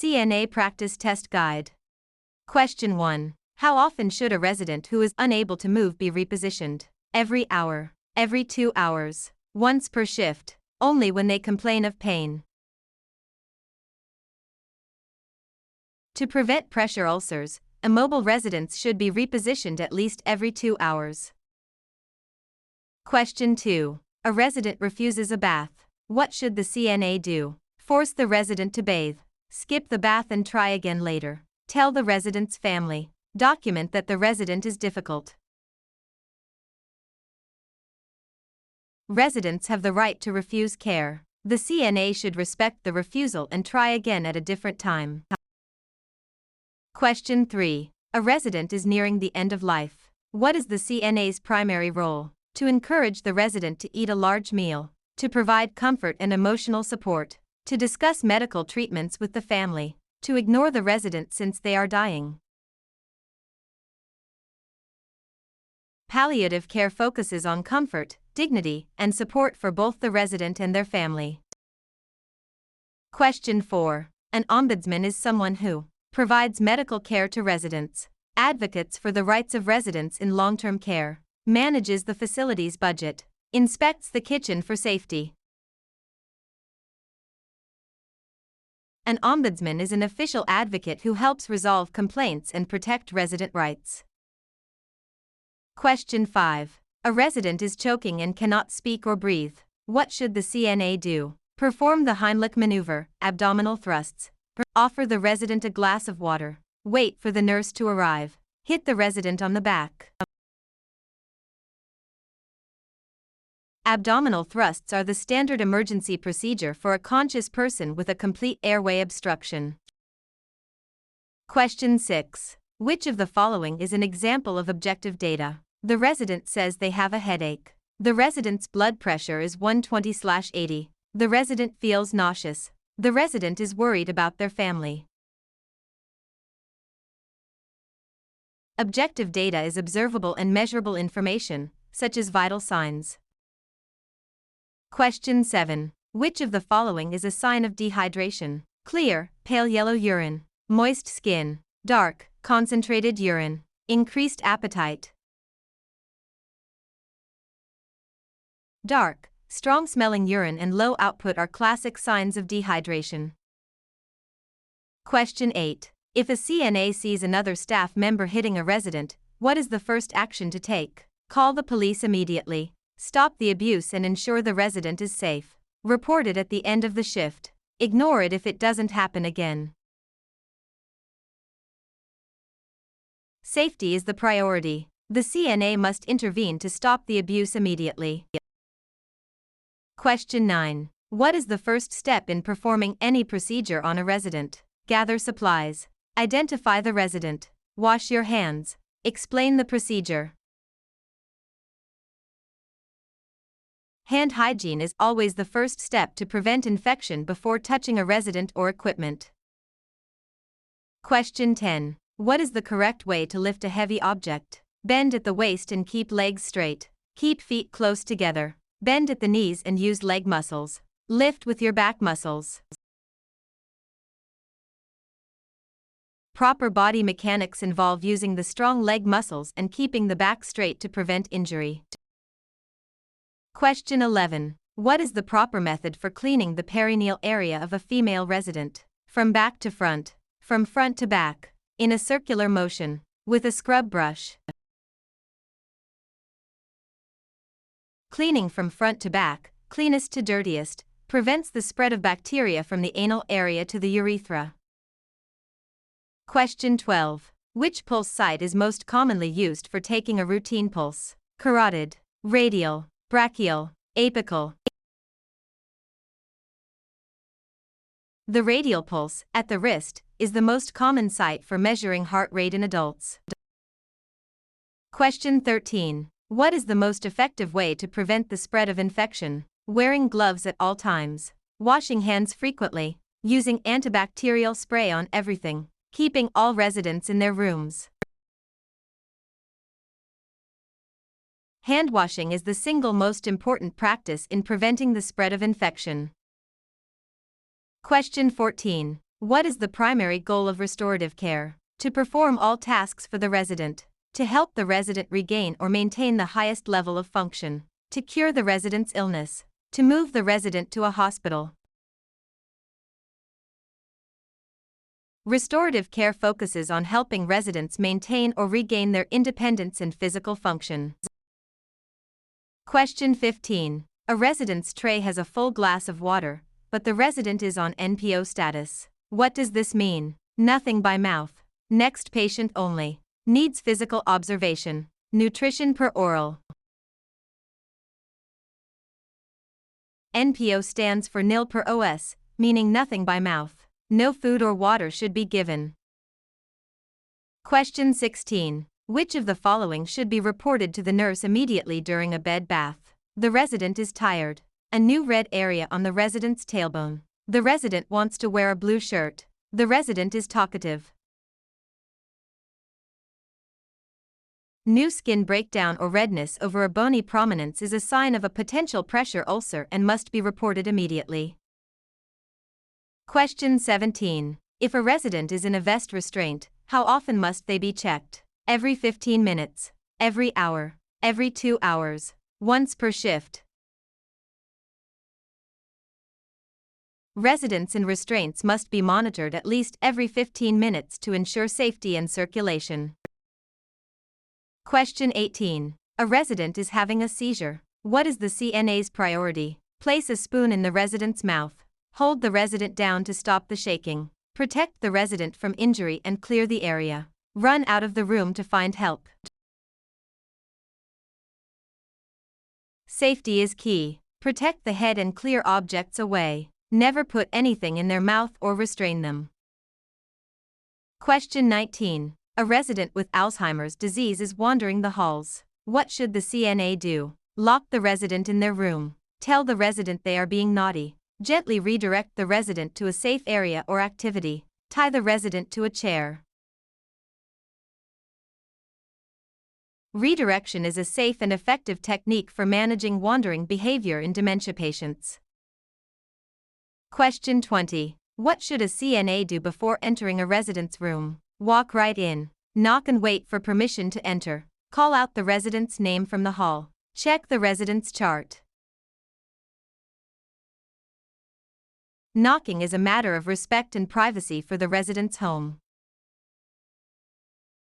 CNA Practice Test Guide. Question 1. How often should a resident who is unable to move be repositioned? Every hour, every 2 hours, once per shift, only when they complain of pain. To prevent pressure ulcers, immobile residents should be repositioned at least every 2 hours. Question 2. A resident refuses a bath. What should the CNA do? Force the resident to bathe. Skip the bath and try again later. Tell the resident's family. Document that the resident is difficult. Residents have the right to refuse care. The CNA should respect the refusal and try again at a different time. Question 3. A resident is nearing the end of life. What is the CNA's primary role? To encourage the resident to eat a large meal, to provide comfort and emotional support, to discuss medical treatments with the family, to ignore the resident since they are dying. Palliative care focuses on comfort, dignity, and support for both the resident and their family. Question 4. An ombudsman is someone who provides medical care to residents, advocates for the rights of residents in long-term care, manages the facility's budget, inspects the kitchen for safety. An ombudsman is an official advocate who helps resolve complaints and protect resident rights. Question 5. A resident is choking and cannot speak or breathe. What should the CNA do? Perform the Heimlich maneuver, abdominal thrusts. Offer the resident a glass of water. Wait for the nurse to arrive. Hit the resident on the back. Abdominal thrusts are the standard emergency procedure for a conscious person with a complete airway obstruction. Question 6. Which of the following is an example of objective data? The resident says they have a headache. The resident's blood pressure is 120/80. The resident feels nauseous. The resident is worried about their family. Objective data is observable and measurable information, such as vital signs. Question 7. Which of the following is a sign of dehydration? Clear, pale yellow urine, moist skin, dark, concentrated urine, increased appetite. Dark, strong-smelling urine and low output are classic signs of dehydration. Question 8. If a CNA sees another staff member hitting a resident, what is the first action to take? Call the police immediately. Stop the abuse and ensure the resident is safe. Report it at the end of the shift. Ignore it if it doesn't happen again. Safety is the priority. The CNA must intervene to stop the abuse immediately. Question 9. What is the first step in performing any procedure on a resident? Gather supplies. Identify the resident. Wash your hands. Explain the procedure. Hand hygiene is always the first step to prevent infection before touching a resident or equipment. Question 10. What is the correct way to lift a heavy object? Bend at the waist and keep legs straight. Keep feet close together. Bend at the knees and use leg muscles. Lift with your back muscles. Proper body mechanics involve using the strong leg muscles and keeping the back straight to prevent injury. Question 11. What is the proper method for cleaning the perineal area of a female resident? From back to front, from front to back, in a circular motion, with a scrub brush. Cleaning from front to back, cleanest to dirtiest, prevents the spread of bacteria from the anal area to the urethra. Question 12. Which pulse site is most commonly used for taking a routine pulse? Carotid, radial, brachial, apical. The radial pulse, at the wrist, is the most common site for measuring heart rate in adults. Question 13. What is the most effective way to prevent the spread of infection? Wearing gloves at all times, washing hands frequently, using antibacterial spray on everything, keeping all residents in their rooms. Hand washing is the single most important practice in preventing the spread of infection. Question 14. What is the primary goal of restorative care? To perform all tasks for the resident, to help the resident regain or maintain the highest level of function, to cure the resident's illness, to move the resident to a hospital. Restorative care focuses on helping residents maintain or regain their independence and physical function. Question 15. A resident's tray has a full glass of water, but the resident is on NPO status. What does this mean? Nothing by mouth. Next patient only. Needs physical observation. Nutrition per oral. NPO stands for nil per os, meaning nothing by mouth. No food or water should be given. Question 16. Which of the following should be reported to the nurse immediately during a bed bath? The resident is tired. A new red area on the resident's tailbone. The resident wants to wear a blue shirt. The resident is talkative. New skin breakdown or redness over a bony prominence is a sign of a potential pressure ulcer and must be reported immediately. Question 17. If a resident is in a vest restraint, how often must they be checked? Every 15 minutes, every hour, every 2 hours, once per shift. Residents in restraints must be monitored at least every 15 minutes to ensure safety and circulation. Question 18. A resident is having a seizure. What is the CNA's priority? Place a spoon in the resident's mouth. Hold the resident down to stop the shaking. Protect the resident from injury and clear the area. Run out of the room to find help. Safety is key. Protect the head and clear objects away. Never put anything in their mouth or restrain them. Question 19. A resident with Alzheimer's disease is wandering the halls. What should the CNA do? Lock the resident in their room. Tell the resident they are being naughty. Gently redirect the resident to a safe area or activity. Tie the resident to a chair. Redirection is a safe and effective technique for managing wandering behavior in dementia patients. Question 20. What should a CNA do before entering a resident's room? Walk right in. Knock and wait for permission to enter. Call out the resident's name from the hall. Check the resident's chart. Knocking is a matter of respect and privacy for the resident's home.